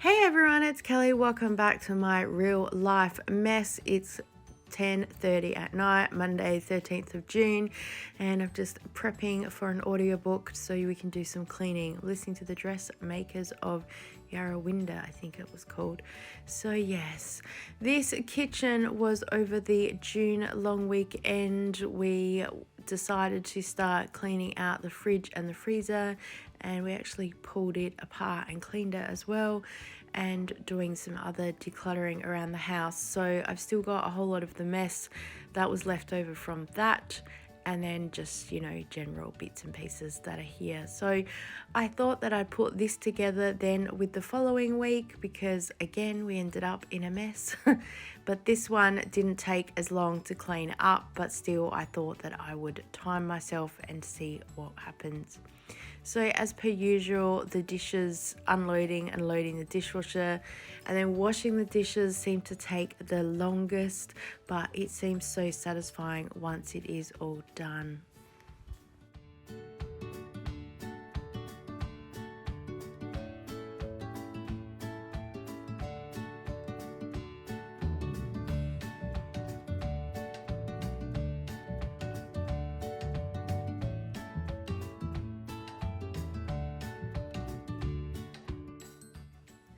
Hey everyone, it's Kelly. Welcome back to my real life mess. It's 10:30 at night, Monday 13th of June, and I'm just prepping for an audiobook so we can do some cleaning, listening to the Dressmakers of Yarrawinda, I think it was called. So yes, this kitchen was over the June long weekend. We decided to start cleaning out the fridge and the freezer, and we actually pulled it apart and cleaned it as well, and doing some other decluttering around the house. So I've still got a whole lot of the mess that was left over from that, and then just, general bits and pieces that are here. So I thought that I'd put this together then with the following week, because again we ended up in a mess. But this one didn't take as long to clean up, but still I thought that I would time myself and see what happens. So as per usual, the dishes, unloading and loading the dishwasher, and then washing the dishes seemed to take the longest, but it seems so satisfying once it is all done.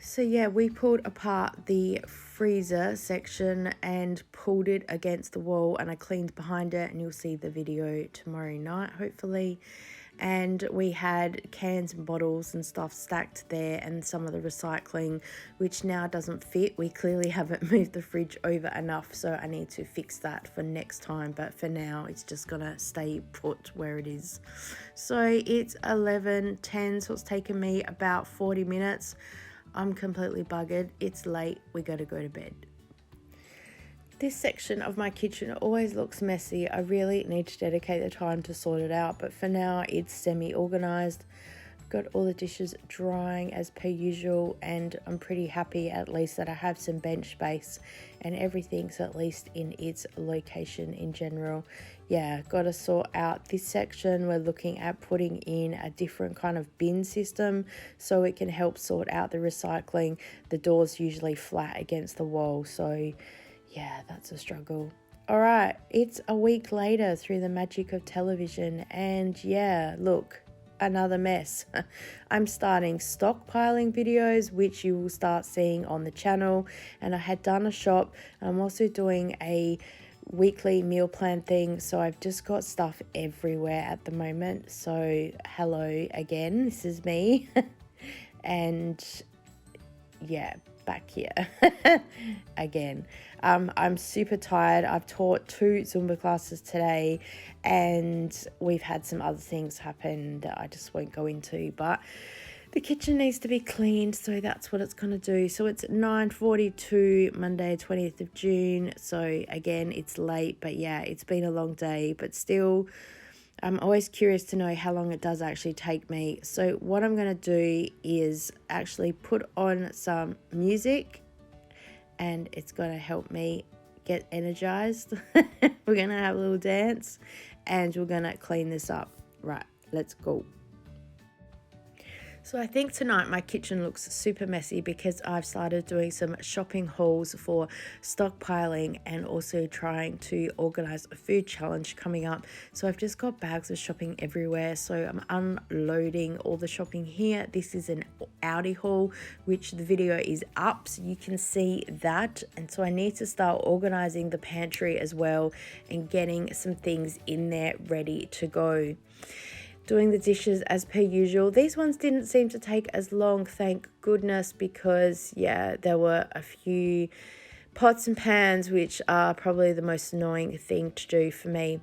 So yeah, we pulled apart the freezer section and pulled it against the wall, and I cleaned behind it, and you'll see the video tomorrow night hopefully. And we had cans and bottles and stuff stacked there, and some of the recycling which now doesn't fit. We clearly haven't moved the fridge over enough, so I need to fix that for next time, but for now it's just gonna stay put where it is. So it's 11:10, so it's taken me about 40 minutes. I'm completely buggered. It's late. We gotta go to bed. This section of my kitchen always looks messy. I really need to dedicate the time to sort it out, but for now it's semi-organized. I've got all the dishes drying as per usual, and I'm pretty happy at least that I have some bench space and everything's at least in its location in general. Yeah, got to sort out this section. We're looking at putting in a different kind of bin system so it can help sort out the recycling. The door's usually flat against the wall, so yeah, that's a struggle. All right, it's a week later through the magic of television, and yeah, look, another mess. I'm starting stockpiling videos, which you will start seeing on the channel, and I had done a shop. I'm also doing a weekly meal plan thing, so I've just got stuff everywhere at the moment. So hello again, this is me. And yeah, back here again. I'm super tired. I've taught 2 Zumba classes today, and we've had some other things happen that I just won't go into, but the kitchen needs to be cleaned, so that's what it's going to do. So it's 9:42, Monday 20th of June. So again, it's late, but yeah, it's been a long day, but still I'm always curious to know how long it does actually take me. So what I'm going to do is actually put on some music, and it's going to help me get energized. We're going to have a little dance, and we're going to clean this up. Right, let's go. So I think tonight my kitchen looks super messy because I've started doing some shopping hauls for stockpiling and also trying to organize a food challenge coming up. So I've just got bags of shopping everywhere. So I'm unloading all the shopping here. This is an Audi haul, which the video is up, so you can see that. And so I need to start organizing the pantry as well and getting some things in there ready to go. Doing the dishes as per usual. These ones didn't seem to take as long, thank goodness, because yeah, there were a few pots and pans, which are probably the most annoying thing to do for me.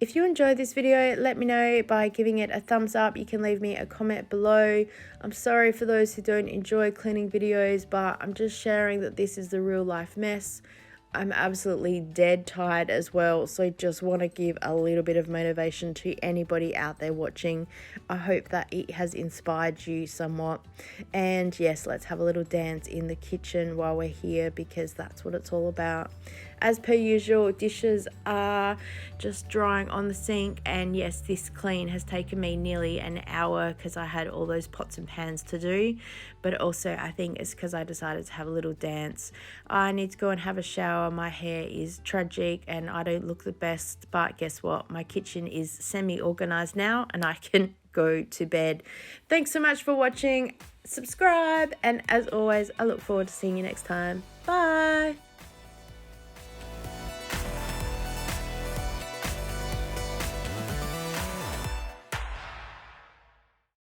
If you enjoyed this video, let me know by giving it a thumbs up. You can leave me a comment below. I'm sorry for those who don't enjoy cleaning videos, but I'm just sharing that this is the real life mess. I'm absolutely dead tired as well, so just want to give a little bit of motivation to anybody out there watching. I hope that it has inspired you somewhat. And yes, let's have a little dance in the kitchen while we're here, because that's what it's all about. As per usual, dishes are just drying on the sink, and yes, this clean has taken me nearly an hour because I had all those pots and pans to do, but also I think it's because I decided to have a little dance. I need to go and have a shower. My hair is tragic and I don't look the best, but guess what? My kitchen is semi-organized now and I can go to bed. Thanks so much for watching. Subscribe, and as always, I look forward to seeing you next time. Bye.